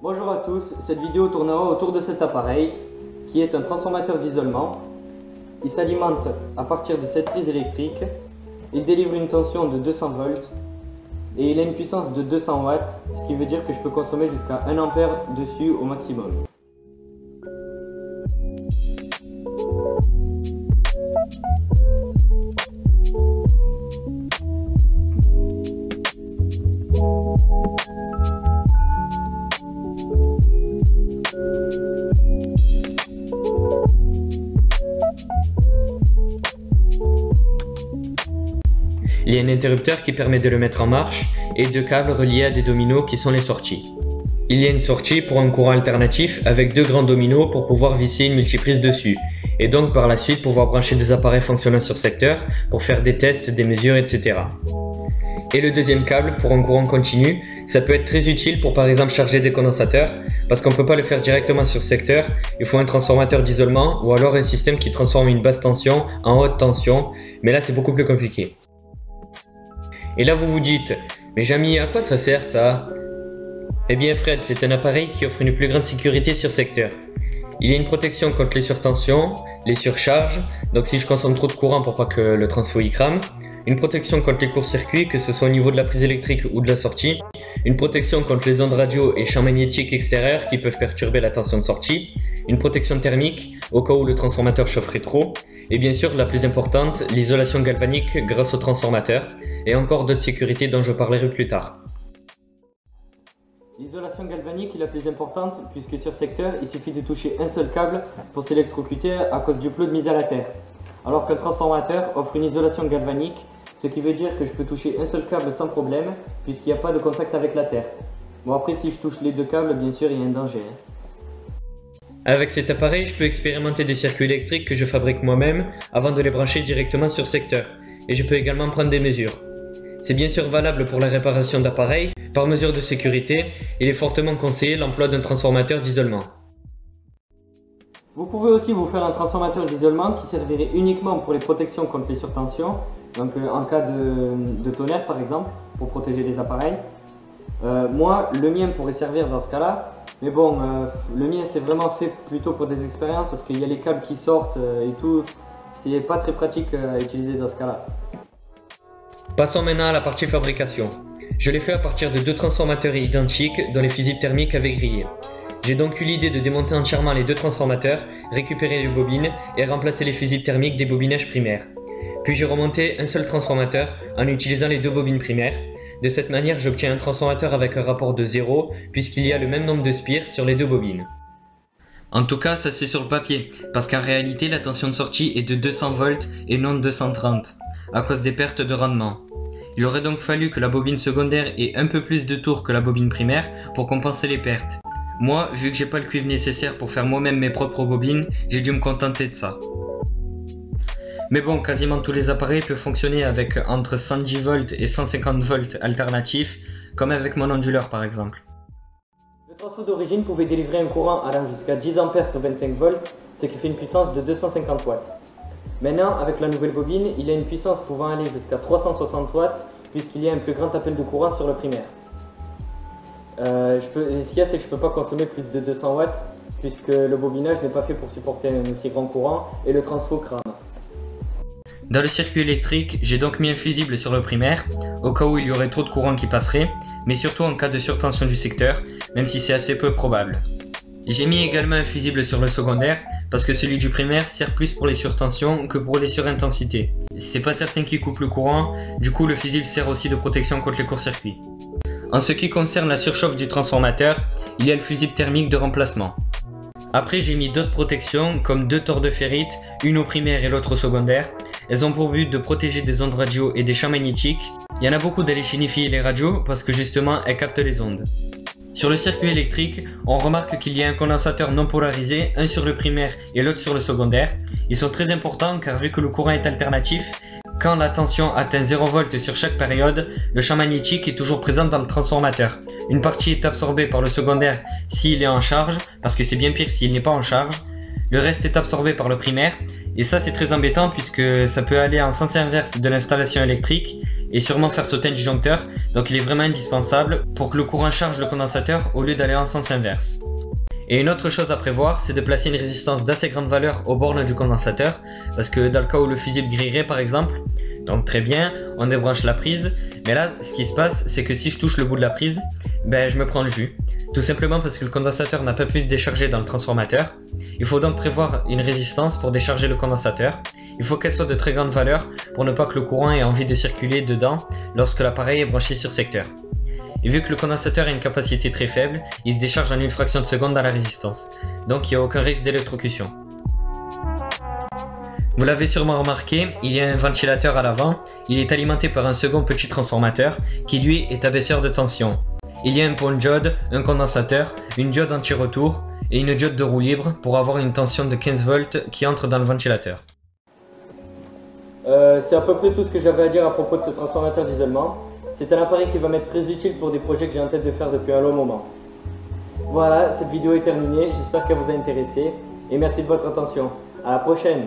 Bonjour à tous, cette vidéo tournera autour de cet appareil qui est un transformateur d'isolement. Il s'alimente à partir de cette prise électrique, il délivre une tension de 200 volts et il a une puissance de 200 watts, ce qui veut dire que je peux consommer jusqu'à 1 ampère dessus au maximum. Il y a un interrupteur qui permet de le mettre en marche et deux câbles reliés à des dominos qui sont les sorties. Il y a une sortie pour un courant alternatif avec deux grands dominos pour pouvoir visser une multiprise dessus et donc par la suite pouvoir brancher des appareils fonctionnant sur secteur pour faire des tests, des mesures, etc. Et le deuxième câble pour un courant continu, ça peut être très utile pour par exemple charger des condensateurs parce qu'on ne peut pas le faire directement sur secteur, il faut un transformateur d'isolement ou alors un système qui transforme une basse tension en haute tension, mais là c'est beaucoup plus compliqué. Et là vous vous dites, mais Jamy, à quoi ça sert ça? Eh bien Fred, c'est un appareil qui offre une plus grande sécurité sur secteur. Il y a une protection contre les surtensions, les surcharges, donc si je consomme trop de courant pour pas que le transfo y crame, une protection contre les courts-circuits, que ce soit au niveau de la prise électrique ou de la sortie, une protection contre les ondes radio et champs magnétiques extérieurs qui peuvent perturber la tension de sortie, une protection thermique au cas où le transformateur chaufferait trop, et bien sûr la plus importante, l'isolation galvanique grâce au transformateur, et encore d'autres sécurités dont je parlerai plus tard. L'isolation galvanique est la plus importante puisque sur secteur, il suffit de toucher un seul câble pour s'électrocuter à cause du flot de mise à la terre. Alors qu'un transformateur offre une isolation galvanique, ce qui veut dire que je peux toucher un seul câble sans problème puisqu'il n'y a pas de contact avec la terre. Bon après si je touche les deux câbles, bien sûr il y a un danger. Avec cet appareil, je peux expérimenter des circuits électriques que je fabrique moi-même avant de les brancher directement sur secteur. Et je peux également prendre des mesures. C'est bien sûr valable pour la réparation d'appareils. Par mesure de sécurité, il est fortement conseillé l'emploi d'un transformateur d'isolement. Vous pouvez aussi vous faire un transformateur d'isolement qui servirait uniquement pour les protections contre les surtensions, donc en cas de tonnerre par exemple, pour protéger les appareils. Moi, le mien pourrait servir dans ce cas-là, mais bon, le mien c'est vraiment fait plutôt pour des expériences parce qu'il y a les câbles qui sortent et tout, c'est pas très pratique à utiliser dans ce cas-là. Passons maintenant à la partie fabrication. Je l'ai fait à partir de deux transformateurs identiques dont les fusibles thermiques avaient grillé. J'ai donc eu l'idée de démonter entièrement les deux transformateurs, récupérer les bobines et remplacer les fusibles thermiques des bobinages primaires. Puis j'ai remonté un seul transformateur en utilisant les deux bobines primaires. De cette manière, j'obtiens un transformateur avec un rapport de 0 puisqu'il y a le même nombre de spires sur les deux bobines. En tout cas, ça c'est sur le papier, parce qu'en réalité la tension de sortie est de 200 volts et non de 230, à cause des pertes de rendement. Il aurait donc fallu que la bobine secondaire ait un peu plus de tours que la bobine primaire pour compenser les pertes. Moi, vu que j'ai pas le cuivre nécessaire pour faire moi-même mes propres bobines, j'ai dû me contenter de ça. Mais bon, quasiment tous les appareils peuvent fonctionner avec entre 110 volts et 150 volts alternatifs, comme avec mon onduleur par exemple. Le transfo d'origine pouvait délivrer un courant allant jusqu'à 10 ampères sur 25 volts, ce qui fait une puissance de 250 watts. Maintenant, avec la nouvelle bobine, il a une puissance pouvant aller jusqu'à 360 watts puisqu'il y a un plus grand appel de courant sur le primaire. Ce qu'il y a, c'est que je ne peux pas consommer plus de 200 watts puisque le bobinage n'est pas fait pour supporter un aussi grand courant et le transfo crame. Dans le circuit électrique, j'ai donc mis un fusible sur le primaire, au cas où il y aurait trop de courant qui passerait, mais surtout en cas de surtension du secteur, même si c'est assez peu probable. J'ai mis également un fusible sur le secondaire, parce que celui du primaire sert plus pour les surtensions que pour les surintensités. C'est pas certain qu'il coupe le courant, du coup le fusible sert aussi de protection contre les courts-circuits. En ce qui concerne la surchauffe du transformateur, il y a le fusible thermique de remplacement. Après j'ai mis d'autres protections comme deux tores de ferrite, une au primaire et l'autre au secondaire. Elles ont pour but de protéger des ondes radio et des champs magnétiques. Il y en a beaucoup d'aller signifier les radios parce que justement elles captent les ondes. Sur le circuit électrique, on remarque qu'il y a un condensateur non polarisé, un sur le primaire et l'autre sur le secondaire. Ils sont très importants car vu que le courant est alternatif, quand la tension atteint 0 V sur chaque période, le champ magnétique est toujours présent dans le transformateur. Une partie est absorbée par le secondaire s'il est en charge, parce que c'est bien pire s'il n'est pas en charge. Le reste est absorbé par le primaire, et ça c'est très embêtant puisque ça peut aller en sens inverse de l'installation électrique, et sûrement faire sauter un disjoncteur, donc il est vraiment indispensable pour que le courant charge le condensateur au lieu d'aller en sens inverse. Et une autre chose à prévoir, c'est de placer une résistance d'assez grande valeur aux bornes du condensateur, parce que dans le cas où le fusible grillerait par exemple, donc très bien, on débranche la prise, mais là ce qui se passe c'est que si je touche le bout de la prise, je me prends le jus. Tout simplement parce que le condensateur n'a pas pu se décharger dans le transformateur. Il faut donc prévoir une résistance pour décharger le condensateur. Il faut qu'elle soit de très grande valeur pour ne pas que le courant ait envie de circuler dedans lorsque l'appareil est branché sur secteur. Et vu que le condensateur a une capacité très faible, il se décharge en une fraction de seconde dans la résistance. Donc il n'y a aucun risque d'électrocution. Vous l'avez sûrement remarqué, il y a un ventilateur à l'avant. Il est alimenté par un second petit transformateur qui lui est abaisseur de tension. Il y a un pont diode, un condensateur, une diode anti-retour et une diode de roue libre pour avoir une tension de 15 volts qui entre dans le ventilateur. C'est à peu près tout ce que j'avais à dire à propos de ce transformateur d'isolement. C'est un appareil qui va m'être très utile pour des projets que j'ai en tête de faire depuis un long moment. Voilà, cette vidéo est terminée, j'espère qu'elle vous a intéressé et merci de votre attention. À la prochaine!